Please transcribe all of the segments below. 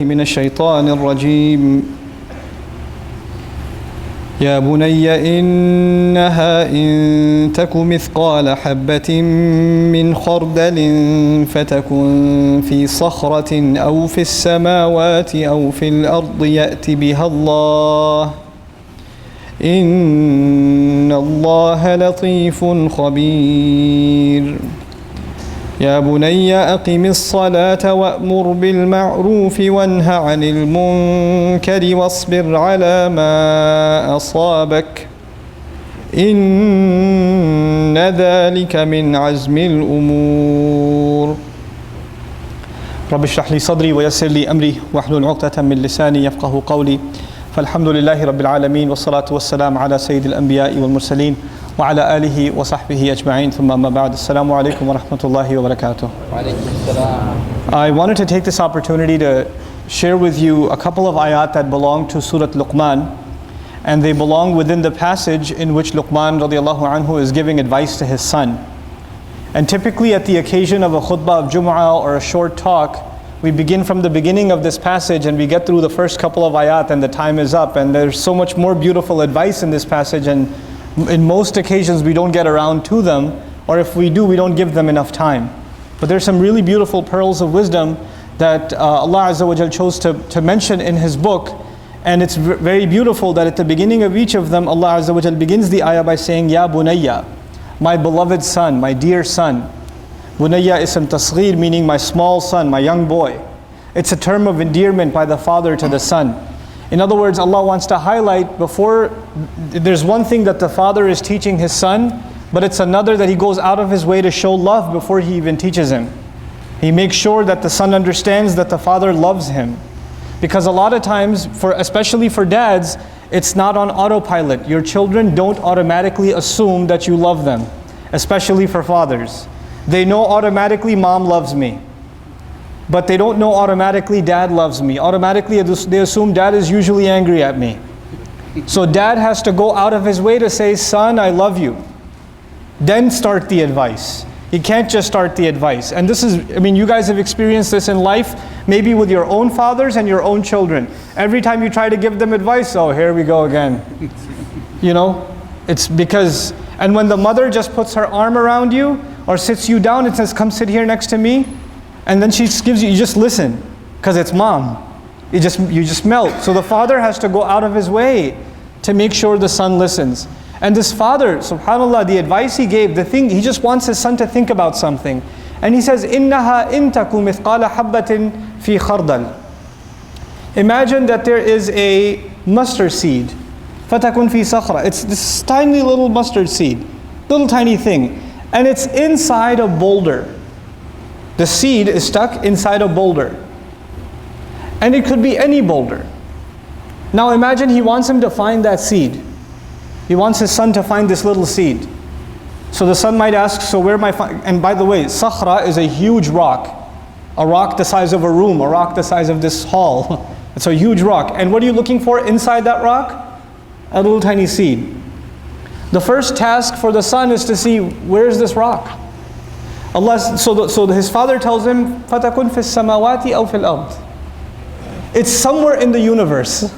من الشيطان الرجيم يا بني إنها إن تك مثقال حبة من خردل فتكن في صخرة أو في السماوات أو في الأرض يأت بها الله إن الله لطيف خبير يا بني أقم الصلاة وأمر بالمعروف وانه عن المنكر واصبر على ما أصابك إن ذلك من عزم الأمور رب اشرح لي صدري ويسر لي أمري واحلل عقدة من لساني يفقه قولي فالحمد لله رب العالمين والصلاة والسلام على سيد الأنبياء والمرسلين وعلى آله وصحبه أجمعين ثم أما بعد السلام عليكم ورحمة الله وبركاته. I wanted to take this opportunity to share with you a couple of ayat that belong to Surah Luqman, and they belong within the passage in which Luqman radiallahu anhu is giving advice to his son. And typically at the occasion of a khutbah of Jum'ah or a short talk, we begin from the beginning of this passage and we get through the first couple of ayat and the time is up, and there's so much more beautiful advice in this passage, and in most occasions we don't get around to them, or if we do, we don't give them enough time. But there's some really beautiful pearls of wisdom that Allah Azza wa Jal chose to mention in His book, and it's very beautiful that at the beginning of each of them Allah Azza wa Jal begins the ayah by saying, Ya Bunayya, my beloved son, my dear son. Bunayya ism tasghir, meaning my small son, my young boy. It's a term of endearment by the father to the son. In other words, Allah wants to highlight before, there's one thing that the father is teaching his son, but it's another that he goes out of his way to show love before he even teaches him. He makes sure that the son understands that the father loves him. Because a lot of times, especially for dads, it's not on autopilot. Your children don't automatically assume that you love them, especially for fathers. They know automatically mom loves me, but they don't know automatically dad loves me. Automatically they assume dad is usually angry at me. So dad has to go out of his way to say, son, I love you. Then start the advice. He can't just start the advice. And this is, you guys have experienced this in life, maybe with your own fathers and your own children. Every time you try to give them advice, oh, here we go again. It's because, and when the mother just puts her arm around you, or sits you down and says, come sit here next to me, and then she gives you just listen, because it's mom. You just melt. So the father has to go out of his way to make sure the son listens. And this father, subhanAllah, the advice he gave, he just wants his son to think about something. And he says, إِنَّهَا إِن تَكُ مِثْقَالَ حَبَّةٍ فِي خَرْدَلٍ. Imagine that there is a mustard seed. فَتَكُنْ فِي صَخْرَةٍ. It's this tiny little mustard seed, little tiny thing. And it's inside a boulder. The seed is stuck inside a boulder. And it could be any boulder. Now imagine he wants him to find that seed. He wants his son to find this little seed. So the son might ask, so where am I finding? And by the way, sakhra is a huge rock. A rock the size of a room, a rock the size of this hall. It's a huge rock. And what are you looking for inside that rock? A little tiny seed. The first task for the son is to see, where is this rock? So his father tells him, فَتَكُنْ فِي السَّمَاوَاتِ أَوْ فِي الْأَرْضِ. It's somewhere in the universe.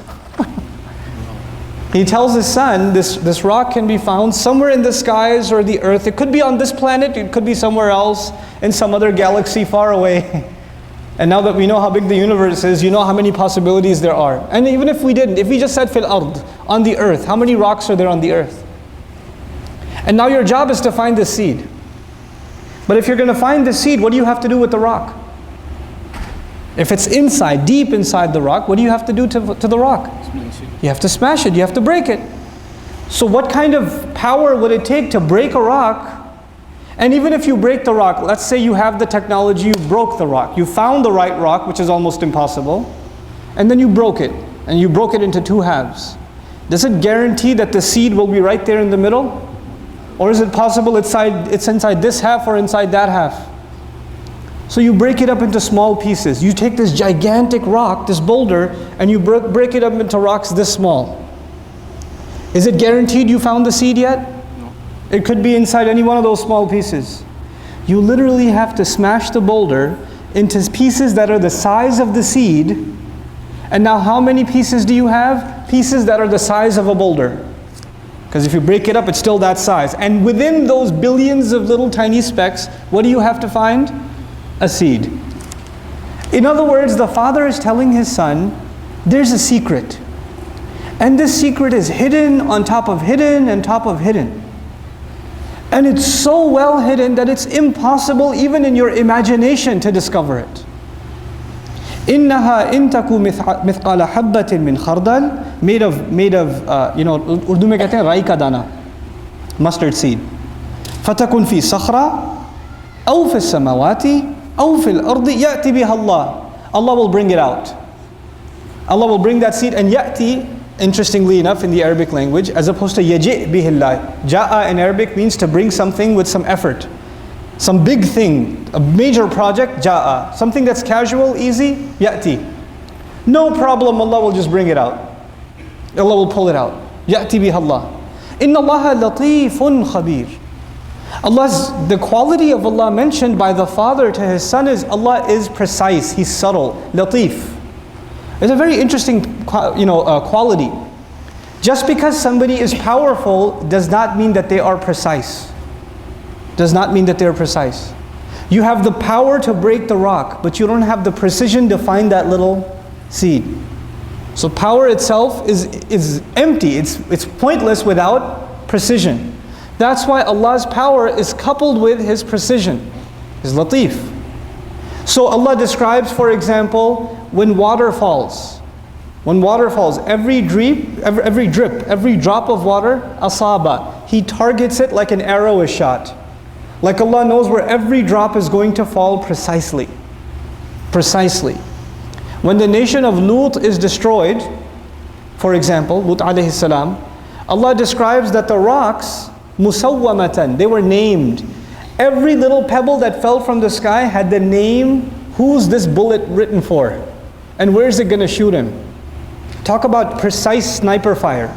He tells his son, this rock can be found somewhere in the skies or the earth. It could be on this planet, it could be somewhere else, in some other galaxy far away. And now that we know how big the universe is, you know how many possibilities there are. And even if we didn't, if we just said fil ard, on the earth, how many rocks are there on the earth? And now your job is to find the seed. But if you're going to find the seed, what do you have to do with the rock? If it's inside, deep inside the rock, what do you have to do to the rock? You have to smash it, you have to break it. So what kind of power would it take to break a rock? And even if you break the rock, let's say you have the technology, you broke the rock. You found the right rock, which is almost impossible, and then you broke it, and you broke it into two halves. Does it guarantee that the seed will be right there in the middle? Or is it possible it's inside this half or inside that half? So you break it up into small pieces. You take this gigantic rock, this boulder, and you break it up into rocks this small. Is it guaranteed you found the seed yet? No. It could be inside any one of those small pieces. You literally have to smash the boulder into pieces that are the size of the seed And now how many pieces do you have? Pieces that are the size of a boulder. Because if you break it up, it's still that size. And within those billions of little tiny specks, what do you have to find? A seed. In other words, the father is telling his son, there's a secret. And this secret is hidden on top of hidden and top of hidden. And it's so well hidden that it's impossible even in your imagination to discover it. إِنَّهَا إِن تَكُ مِثْقَالَ حَبَّةٍ مِّنْ خَرْدَلٍ made of Urdu mein kehte hain rai ka dana, mustard seed. فَتَكُنْ فِي صَخْرَةٍ أَوْ فِي السَّمَاوَاتِ أَوْ فِي الْأَرْضِ يَأْتِ بِهَا اللَّهُ. Allah will bring it out. Allah will bring that seed, and ya'ti, interestingly enough in the Arabic language, as opposed to yaji' bihillah. Ja'a in Arabic means to bring something with some effort. Some big thing, a major project, ja'a. Something that's casual, easy, ya'ti. No problem, Allah will just bring it out. Allah will pull it out. Ya'ti bihallah. Inna Allaha latifun khabir. The quality of Allah mentioned by the father to his son is Allah is precise, He's subtle, latif. It's a very interesting quality. Just because somebody is powerful does not mean that they are precise. Does not mean that they are precise. You have the power to break the rock, but you don't have the precision to find that little seed. So power itself is empty. It's pointless without precision. That's why Allah's power is coupled with His precision, His latif. So Allah describes, for example, when water falls. When water falls, every drip, every drop of water, asaba, He targets it like an arrow is shot. Like Allah knows where every drop is going to fall precisely. Precisely. When the nation of Lut is destroyed, for example, Lut alayhi salam, Allah describes that the rocks, musawwamatan, they were named. Every little pebble that fell from the sky had the name, who's this bullet written for? And where is it going to shoot him? Talk about precise sniper fire.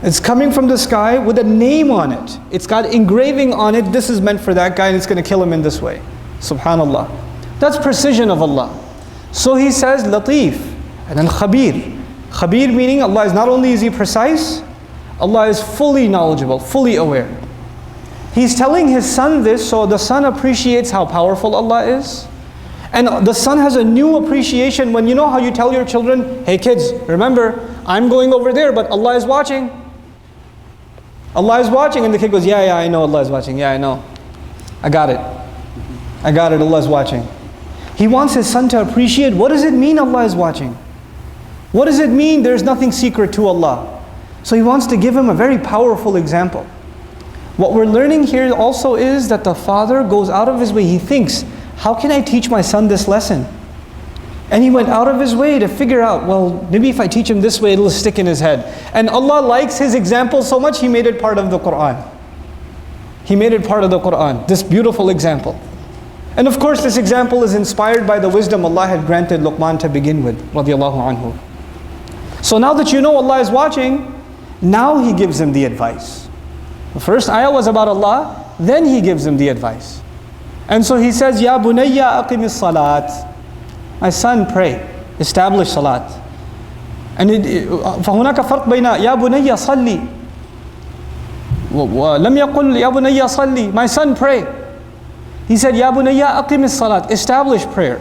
It's coming from the sky with a name on it. It's got engraving on it, this is meant for that guy and it's going to kill him in this way. Subhanallah. That's precision of Allah. So He says latif and then khabir. Khabir meaning Allah is not only is He precise, Allah is fully knowledgeable, fully aware. He's telling his son this so the son appreciates how powerful Allah is. And the son has a new appreciation when you know how you tell your children, hey kids, remember, I'm going over there, but Allah is watching. Allah is watching. And the kid goes, yeah, I know Allah is watching. Yeah, I know. I got it. Allah is watching. He wants his son to appreciate, what does it mean Allah is watching? What does it mean there's nothing secret to Allah? So he wants to give him a very powerful example. What we're learning here also is that the father goes out of his way. He thinks, how can I teach my son this lesson? And he went out of his way to figure out, well, maybe if I teach him this way, it'll stick in his head. And Allah likes his example so much, He made it part of the Qur'an. He made it part of the Qur'an, this beautiful example. And of course, this example is inspired by the wisdom Allah had granted Luqman to begin with, radiyallahu anhu. So now that you know Allah is watching, now He gives him the advice. The first ayah was about Allah, then He gives him the advice. And so He says, Ya bunayya aqimis salat. My son, pray, establish salat. And فهناك فرق بين يا بني صلي ولم يقل يا بني صلي. My son, pray. He said, Ya bunayya aqimis salat. Establish prayer.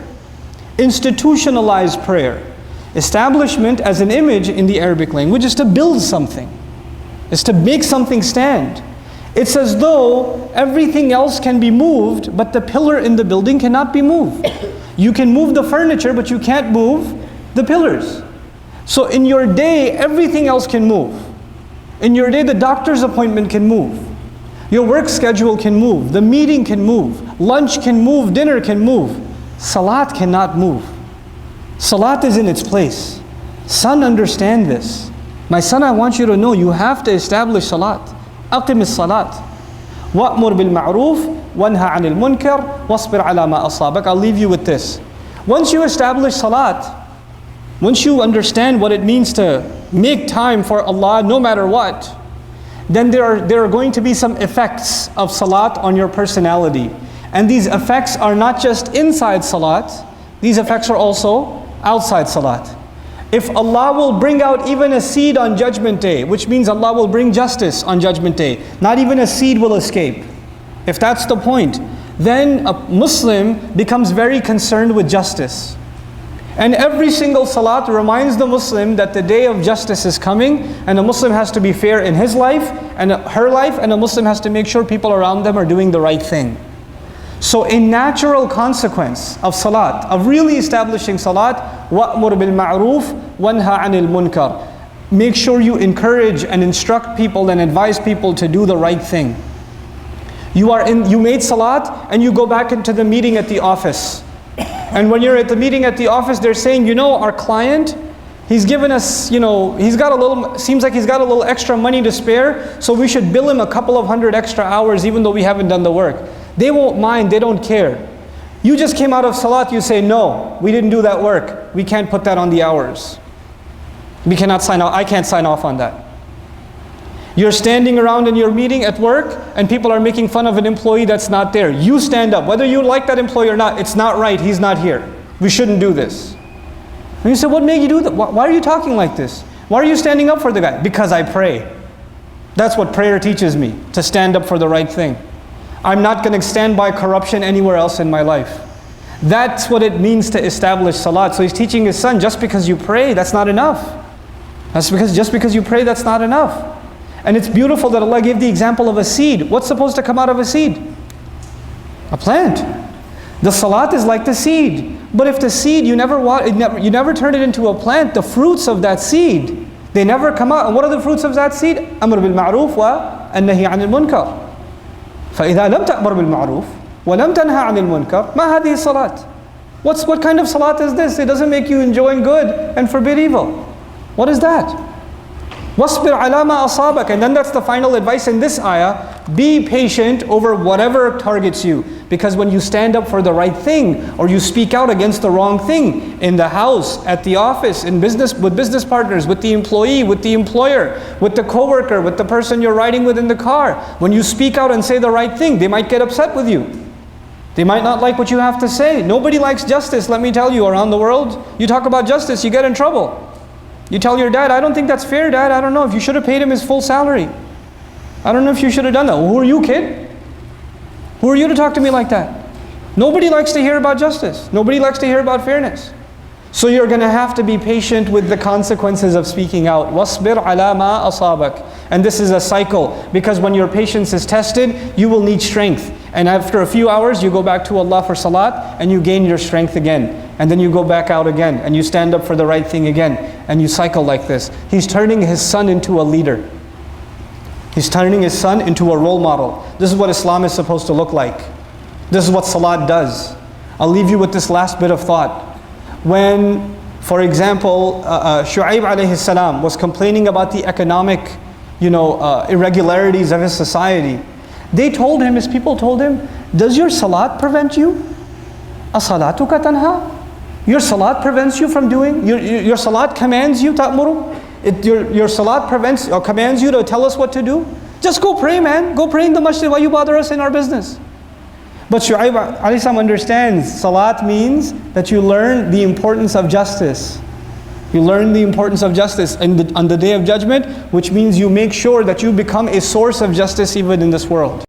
Institutionalize prayer. Establishment as an image in the Arabic language is to build something. It's to make something stand. It's as though everything else can be moved, but the pillar in the building cannot be moved. You can move the furniture, but you can't move the pillars. So in your day, everything else can move. In your day, the doctor's appointment can move. Your work schedule can move. The meeting can move. Lunch can move. Dinner can move. Salat cannot move. Salat is in its place. Son, understand this. My son, I want you to know you have to establish salat. أقم الصلاة وأمر بالمعروف وانهى عن المنكر واصبر على ما أصابك. I'll leave you with this. Once you establish salat, once you understand what it means to make time for Allah no matter what, then there are going to be some effects of salat on your personality. And these effects are not just inside salat, these effects are also outside salat. If Allah will bring out even a seed on Judgment Day, which means Allah will bring justice on Judgment Day, not even a seed will escape. If that's the point, then a Muslim becomes very concerned with justice. And every single salat reminds the Muslim that the day of justice is coming, and a Muslim has to be fair in his life and her life, and a Muslim has to make sure people around them are doing the right thing. So a natural consequence of salat, of really establishing salat, وَأْمُرْ بِالْمَعْرُوفِ وَانْهَى عَنِ الْمُنْكَرِ. Make sure you encourage and instruct people and advise people to do the right thing. You made salat and you go back into the meeting at the office. And when you're at the meeting at the office, they're saying, our client, he's given us, seems like he's got a little extra money to spare, so we should bill him a couple of hundred extra hours even though we haven't done the work. They won't mind, they don't care. You just came out of salat, you say, no, we didn't do that work. We can't put that on the hours. We cannot sign off, I can't sign off on that. You're standing around in your meeting at work and people are making fun of an employee that's not there. You stand up, whether you like that employee or not, it's not right, he's not here. We shouldn't do this. And you say, what made you do that? Why are you talking like this? Why are you standing up for the guy? Because I pray. That's what prayer teaches me, to stand up for the right thing. I'm not going to stand by corruption anywhere else in my life. That's what it means to establish salat. So he's teaching his son, just because you pray, that's not enough. Just because you pray, that's not enough. And it's beautiful that Allah gave the example of a seed. What's supposed to come out of a seed? A plant. The salat is like the seed. But if the seed, you never turn it into a plant, the fruits of that seed, they never come out. And what are the fruits of that seed? Amr bil ma'roof wa an-nahy 'anil munkar. فَإِذَا لَمْ تَأْمُرْ بِالْمَعْرُوفِ وَلَمْ تَنْهَى عَنِ الْمُنْكَرِ مَا هَذِهِ الصَّلَاةِ. What kind of salat is this? It doesn't make you enjoin good and forbid evil. What is that? وَاصْبِرْ عَلَى مَا أَصَابَكَ. And then that's the final advice in this ayah. Be patient over whatever targets you. Because when you stand up for the right thing, or you speak out against the wrong thing, in the house, at the office, in business, with business partners, with the employee, with the employer, with the coworker, with the person you're riding with in the car, when you speak out and say the right thing, they might get upset with you. They might not like what you have to say. Nobody likes justice, let me tell you, around the world. You talk about justice, you get in trouble. You tell your dad, I don't think that's fair, Dad. I don't know if you should have paid him his full salary. I don't know if you should have done that. Well, who are you, kid? Who are you to talk to me like that? Nobody likes to hear about justice. Nobody likes to hear about fairness. So you're going to have to be patient with the consequences of speaking out. وَاصْبِرْ عَلَى مَا أَصَابَكَ. And this is a cycle, because when your patience is tested, you will need strength. And after a few hours, you go back to Allah for salat, and you gain your strength again. And then you go back out again, and you stand up for the right thing again. And you cycle like this. He's turning his son into a leader. He's turning his son into a role model. This is what Islam is supposed to look like. This is what salat does. I'll leave you with this last bit of thought. When, for example, Shu'aib عليه السلام was complaining about the economic, irregularities of his society, they told him, his people told him, does your salat prevent you? As-salatuka tanha? Your salat prevents you from doing, your salat commands you, ta'muru? Your salat prevents or commands you to tell us what to do? Just go pray, man. Go pray in the masjid. Why you bother us in our business? But Shu'aib alayhi salam understands salat means that you learn the importance of justice. You learn the importance of justice on the day of judgment, which means you make sure that you become a source of justice even in this world.